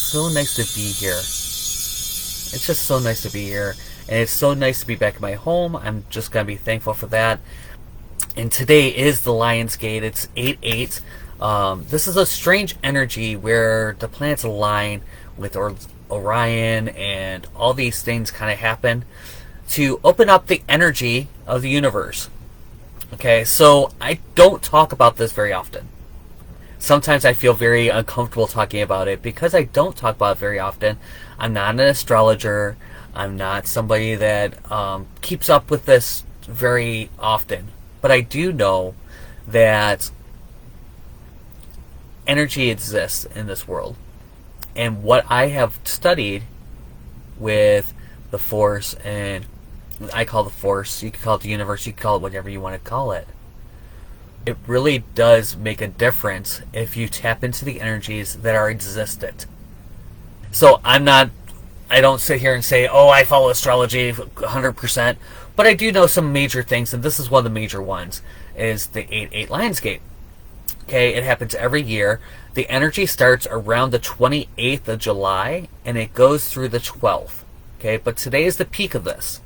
so nice to be here. It's just so nice to be here. And it's so nice to be back in my home. I'm just going to be thankful for that. And today is the Lion's Gate. It's 8/8. This is a strange energy where the planets align with Orion, and all these things kind of happen to open up the energy of the universe. Okay, so I don't talk about this very often. Sometimes I feel very uncomfortable talking about it because I don't talk about it very often. I'm not an astrologer. I'm not somebody that keeps up with this very often. But I do know that energy exists in this world. And what I have studied with the Force, and I call the Force, you could call it the universe, you could call it whatever you want to call it. It really does make a difference if you tap into the energies that are existent. So I don't sit here and say, oh, I follow astrology 100%, but I do know some major things, and this is one of the major ones, is the 8/8 Lion's Gate. Okay, it happens every year. The energy starts around the 28th of July, and it goes through the 12th. Okay, but today is the peak of this.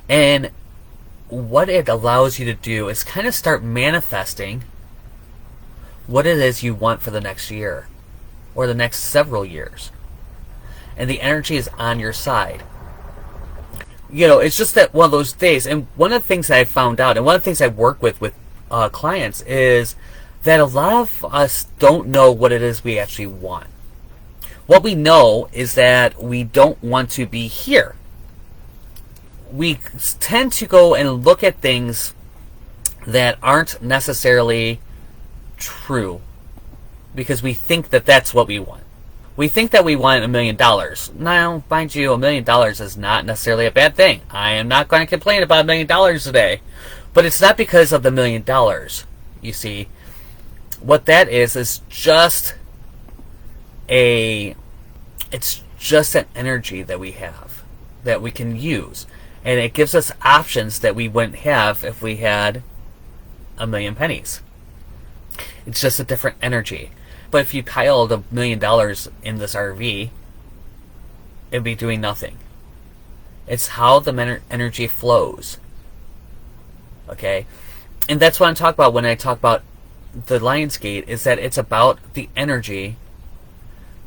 And what it allows you to do is kind of start manifesting what it is you want for the next year or the next several years. And the energy is on your side. You know, it's just that one of those days. And one of the things that I found out, and one of the things I work with clients, is that a lot of us don't know what it is we actually want. What we know is that we don't want to be here. We tend to go and look at things that aren't necessarily true because we think that that's what we want. We think that we want $1 million. Now, mind you, $1 million is not necessarily a bad thing. I am not going to complain about $1 million today. But it's not because of the $1 million. You see, what that is just it's just an energy that we have that we can use. And it gives us options that we wouldn't have if we had a million pennies. It's just a different energy. But if you piled $1 million in this RV, it'd be doing nothing. It's how the energy flows. Okay? And that's what I'm talking about when I talk about the Lion's Gate, is that it's about the energy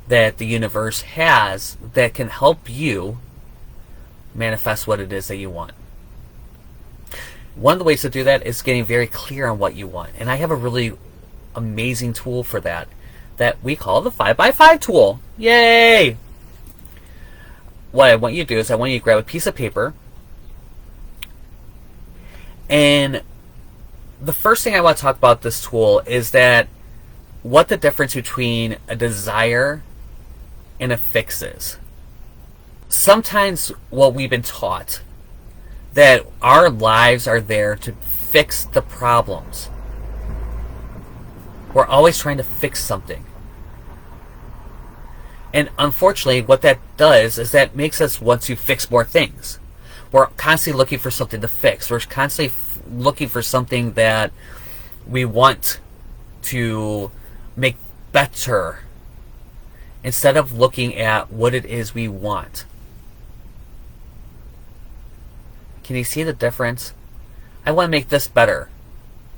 that the universe has that can help you manifest what it is that you want. One of the ways to do that is getting very clear on what you want. And I have a really amazing tool for that we call the 5x5 tool. Yay! What I want you to do is I want you to grab a piece of paper, and the first thing I want to talk about this tool is that what the difference between a desire and a fix is. Sometimes what we've been taught, that our lives are there to fix the problems. We're always trying to fix something. And unfortunately, what that does is that makes us want to fix more things. We're constantly looking for something to fix. We're constantly looking for something that we want to make better, instead of looking at what it is we want. Can you see the difference? I want to make this better.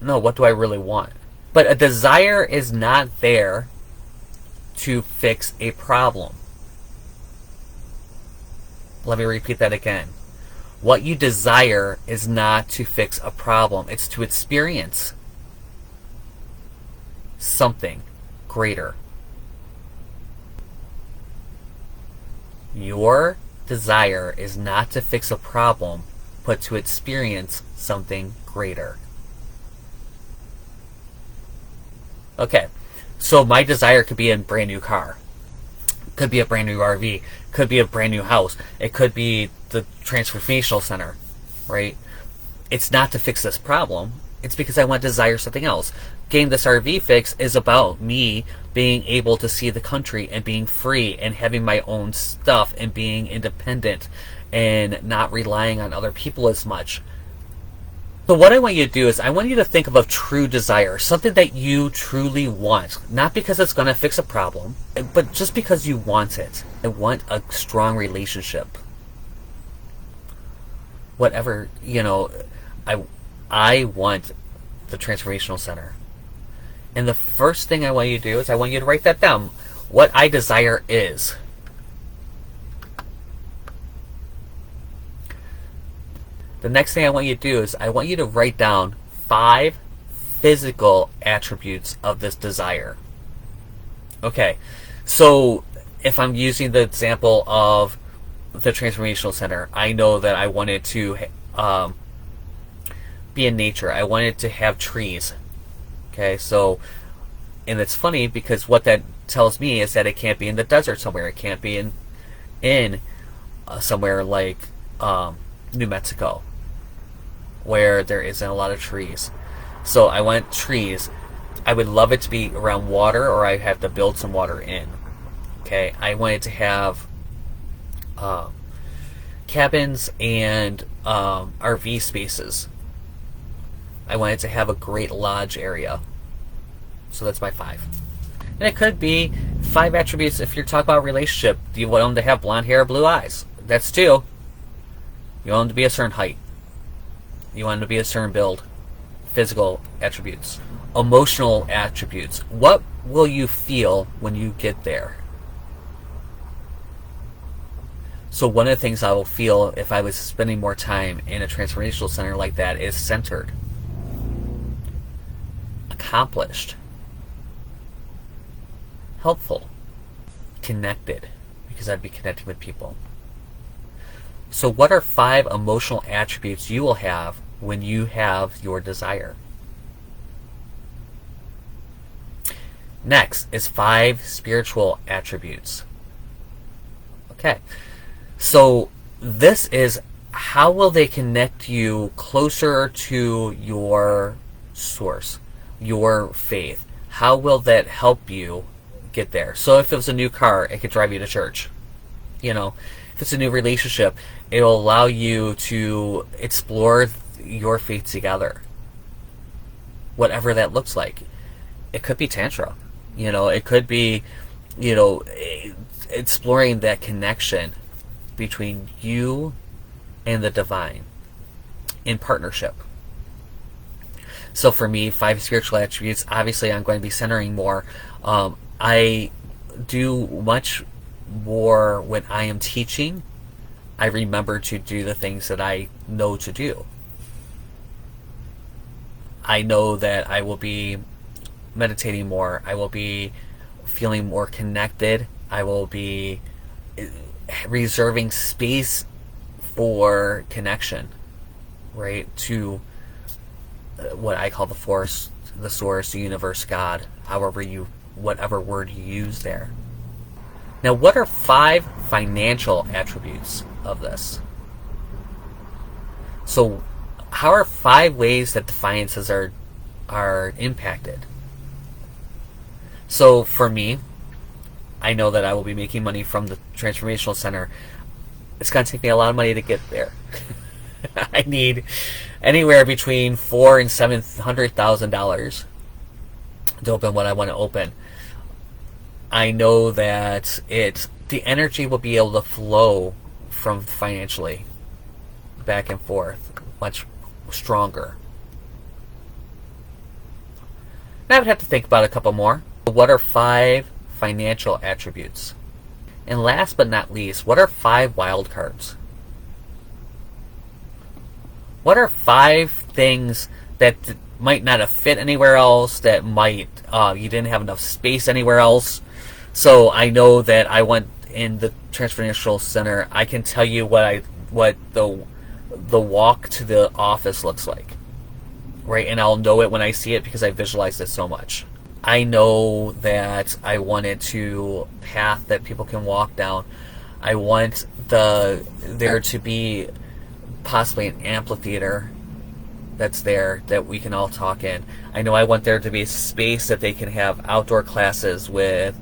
No, what do I really want? But a desire is not there to fix a problem. Let me repeat that again. What you desire is not to fix a problem. It's to experience something greater. Your desire is not to fix a problem, but to experience something greater. Okay, so my desire could be a brand new car, could be a brand new RV, could be a brand new house, it could be the transformational center, right? It's not to fix this problem, it's because I want to desire something else. Getting this RV fix is about me being able to see the country and being free and having my own stuff and being independent and not relying on other people as much. So what I want you to do is I want you to think of a true desire, something that you truly want, not because it's going to fix a problem, but just because you want it. I want a strong relationship. Whatever, I want the transformational center. And the first thing I want you to do is I want you to write that down. What I desire is. The next thing I want you to do is I want you to write down 5 physical attributes of this desire. Okay, so if I'm using the example of the transformational center, I know that I wanted to be in nature. I wanted to have trees. Okay, so, and it's funny because what that tells me is that it can't be in the desert somewhere. It can't be in somewhere like New Mexico, where there isn't a lot of trees. So I want trees. I would love it to be around water, or I have to build some water in. Okay, I wanted to have cabins and RV spaces. I wanted to have a great lodge area. So that's my 5. And it could be 5 attributes if you're talking about relationship. Do you want them to have blonde hair or blue eyes? That's 2. You want them to be a certain height. You want them to be a certain build. Physical attributes. Emotional attributes. What will you feel when you get there? So one of the things I will feel if I was spending more time in a transformational center like that is centered, accomplished, helpful, connected, because I'd be connecting with people. So what are 5 emotional attributes you will have when you have your desire? Next is 5 spiritual attributes. Okay, so this is how will they connect you closer to your source, your faith? How will that help you get there? So if it was a new car, it could drive you to church. If it's a new relationship, it'll allow you to explore your faith together. Whatever that looks like. It could be Tantra. It could be, exploring that connection between you and the divine in partnership. So for me, 5 spiritual attributes, obviously I'm going to be centering more. I do much more when I am teaching. I remember to do the things that I know to do. I know that I will be meditating more. I will be feeling more connected. I will be reserving space for connection, right, to what I call the force, the source, the universe, God, whatever word you use there. Now, what are 5 financial attributes of this? So, how are 5 ways that the finances are impacted? So, for me, I know that I will be making money from the Transformational Center. It's going to take me a lot of money to get there. I need anywhere between $400,000 and $700,000 to open what I want to open. I know that the energy will be able to flow from financially back and forth much stronger. Now I would have to think about a couple more. What are 5 financial attributes? And last but not least, what are 5 wild cards? What are 5 things that might not have fit anywhere else, that might you didn't have enough space anywhere else? So I know that I went in the Transformational Center. I can tell you what the walk to the office looks like, right? And I'll know it when I see it because I visualized it so much. I know that I wanted to path that people can walk down. I want there to be possibly an amphitheater that's there that we can all talk in. I know I want there to be a space that they can have outdoor classes with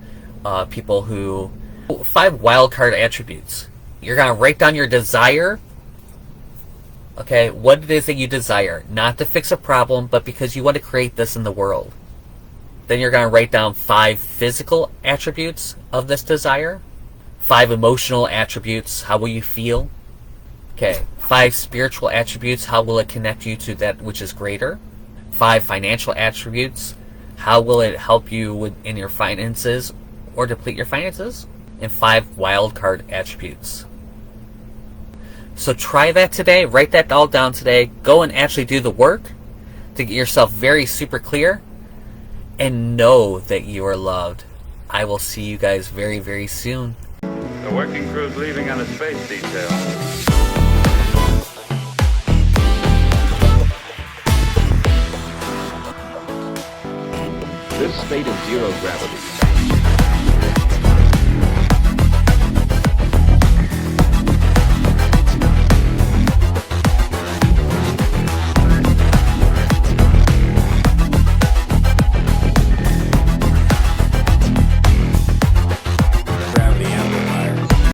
people who... 5 wildcard attributes. You're going to write down your desire, Okay, what it is that you desire, not to fix a problem, but because you want to create this in the world. Then you're going to write down 5 physical attributes of this desire, 5 emotional attributes, how will you feel? Okay, 5 spiritual attributes, how will it connect you to that which is greater? 5 financial attributes, how will it help you in your finances or deplete your finances? And 5 wild card attributes. So try that today, write that all down today, go and actually do the work to get yourself very super clear, and know that you are loved. I will see you guys very, very soon. The working crew's leaving on a space detail. This state of zero gravity